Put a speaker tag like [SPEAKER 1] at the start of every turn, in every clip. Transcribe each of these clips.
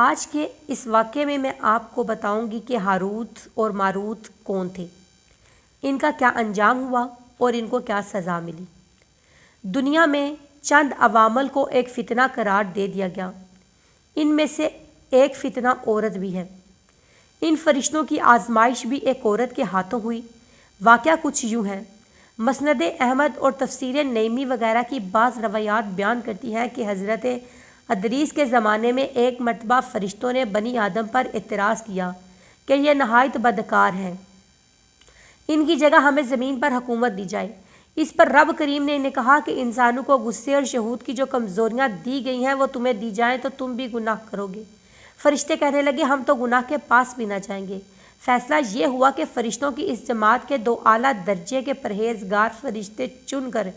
[SPEAKER 1] آج کے اس واقعے میں آپ کو بتاؤں گی کہ ہاروت اور ماروت کون تھے، ان کا کیا انجام ہوا اور ان کو کیا سزا ملی۔ دنیا میں چند عوامل کو ایک فتنہ قرار دے دیا گیا، ان میں سے ایک فتنہ عورت بھی ہے۔ ان فرشتوں کی آزمائش بھی ایک عورت کے ہاتھوں ہوئی۔ واقعہ کچھ یوں ہے۔ مسند احمد اور تفسیر نعیمی وغیرہ کی بعض روایات بیان کرتی ہیں کہ حضرت ادریس کے زمانے میں ایک مرتبہ فرشتوں نے بنی آدم پر اعتراض کیا کہ یہ نہایت بدکار ہیں، ان کی جگہ ہمیں زمین پر حکومت دی جائے۔ اس پر رب کریم نے انہیں کہا کہ انسانوں کو غصے اور شہود کی جو کمزوریاں دی گئی ہیں وہ تمہیں دی جائیں تو تم بھی گناہ کرو گے۔ فرشتے کہنے لگے ہم تو گناہ کے پاس بھی نہ جائیں گے۔ فیصلہ یہ ہوا کہ فرشتوں کی اس جماعت کے دو اعلیٰ درجے کے پرہیزگار فرشتے چن کر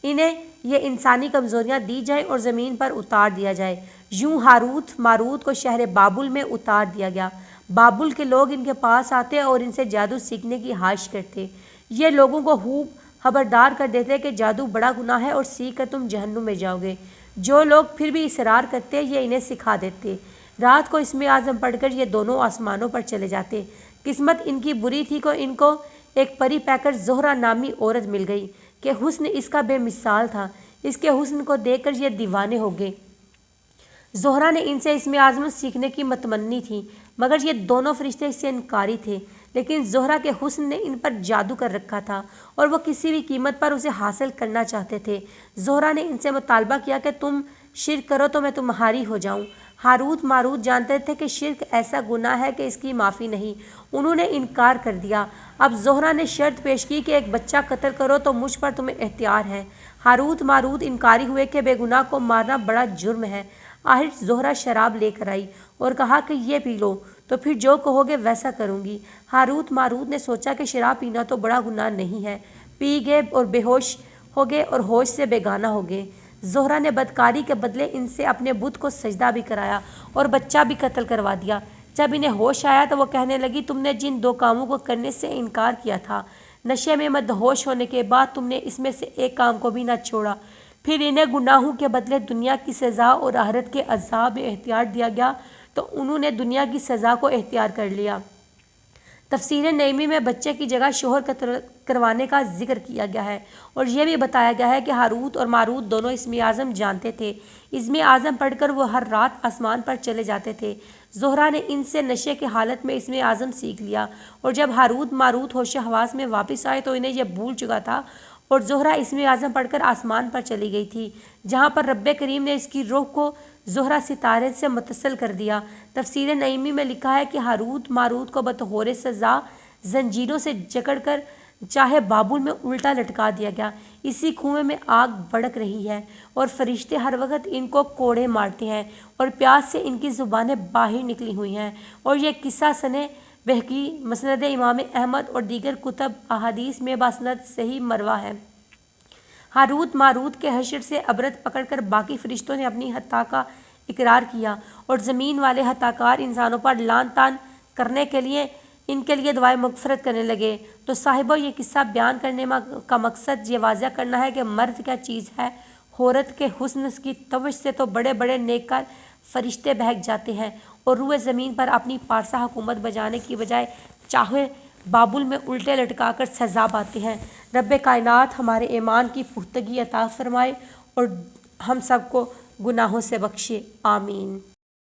[SPEAKER 1] انہیں یہ انسانی کمزوریاں دی جائیں اور زمین پر اتار دیا جائے۔ یوں ہاروت ماروت کو شہر بابل میں اتار دیا گیا۔ بابل کے لوگ ان کے پاس آتے اور ان سے جادو سیکھنے کی خواہش کرتے۔ یہ لوگوں کو خوب خبردار کر دیتے کہ جادو بڑا گناہ ہے اور سیکھ کر تم جہنم میں جاؤ گے۔ جو لوگ پھر بھی اصرار کرتے یہ انہیں سکھا دیتے۔ رات کو اسم اعظم پڑھ کر یہ دونوں آسمانوں پر چلے جاتے۔ قسمت ان کی بری تھی کہ ان کو ایک پری پیکر زہرہ نامی عورت مل گئی کہ حسن اس کا بے مثال تھا۔ اس کے حسن کو دیکھ کر یہ دیوانے ہو گئے۔ زہرہ نے ان سے اسم اعظم سیکھنے کی متمنی تھی، مگر یہ دونوں فرشتے اس سے انکاری تھے۔ لیکن زہرہ کے حسن نے ان پر جادو کر رکھا تھا اور وہ کسی بھی قیمت پر اسے حاصل کرنا چاہتے تھے۔ زہرہ نے ان سے مطالبہ کیا کہ تم شرک کرو تو میں تمہاری ہو جاؤں۔ ہاروت ماروت جانتے تھے کہ شرک ایسا گناہ ہے کہ اس کی معافی نہیں۔ انہوں نے انکار کر دیا۔ اب زہرہ نے شرط پیش کی کہ ایک بچہ قتل کرو تو مجھ پر تمہیں اختیار ہے۔ ہاروت ماروت انکاری ہوئے کہ بے گناہ کو مارنا بڑا جرم ہے۔ آخر زہرہ شراب لے کر آئی اور کہا کہ یہ پی لو تو پھر جو کہو گے ویسا کروں گی۔ ہاروت ماروت نے سوچا کہ شراب پینا تو بڑا گناہ نہیں ہے۔ پی گئے اور بے ہوش ہو گئے اور ہوش سے بیگانہ ہو گئے۔ زہرہ نے بدکاری کے بدلے ان سے اپنے بت کو سجدہ بھی کرایا اور بچہ بھی قتل کروا دیا۔ جب انہیں ہوش آیا تو وہ کہنے لگی تم نے جن دو کاموں کو کرنے سے انکار کیا تھا، نشے میں مدہوش ہونے کے بعد تم نے اس میں سے ایک کام کو بھی نہ چھوڑا۔ پھر انہیں گناہوں کے بدلے دنیا کی سزا اور آخرت کے عذاب میں اختیار دیا گیا تو انہوں نے دنیا کی سزا کو اختیار کر لیا۔ تفسیر نعیمی میں بچے کی جگہ شوہر قتل کروانے کا ذکر کیا گیا ہے اور یہ بھی بتایا گیا ہے کہ ہاروت اور ماروت دونوں اسم اعظم جانتے تھے۔ اسم اعظم پڑھ کر وہ ہر رات آسمان پر چلے جاتے تھے۔ زہرہ نے ان سے نشے کی حالت میں اسم اعظم سیکھ لیا اور جب ہاروت ماروت ہوش حواس میں واپس آئے تو انہیں یہ بھول چکا تھا اور زہرہ اسم اعظم پڑھ کر آسمان پر چلی گئی تھی، جہاں پر رب کریم نے اس کی روح کو زہرہ ستارے سے متصل کر دیا۔ تفسیر نعیمی میں لکھا ہے کہ ہاروت ماروت کو بطور سزا زنجیروں سے جکڑ کر چاہے بابل میں الٹا لٹکا دیا گیا۔ اسی کنویں میں آگ بھڑک رہی ہے اور فرشتے ہر وقت ان کو کوڑے مارتے ہیں اور پیاس سے ان کی زبانیں باہر نکلی ہوئی ہیں۔ اور یہ قصہ سنِ بحقی مسند امام احمد اور دیگر کتب احادیث میں باسند صحیح مروی ہے۔ ہاروت ماروت کے حشر سے عبرت پکڑ کر باقی فرشتوں نے اپنی خطا کا اقرار کیا اور زمین والے خطا کار انسانوں پر لعن طعن کرنے کے لیے ان کے لیے دعائے مغفرت کرنے لگے۔ تو صاحبو یہ قصہ بیان کرنے کا مقصد یہ واضح کرنا ہے کہ مرد کیا چیز ہے۔ عورت کے حسن کی توش سے تو بڑے بڑے نیکر فرشتے بہک جاتے ہیں اور روئے زمین پر اپنی پارسا حکومت بجانے کی بجائے چاہے بابل میں الٹے لٹکا کر سزا پاتے ہیں۔ رب کائنات ہمارے ایمان کی پختگی عطا فرمائے اور ہم سب کو گناہوں سے بخشے، آمین۔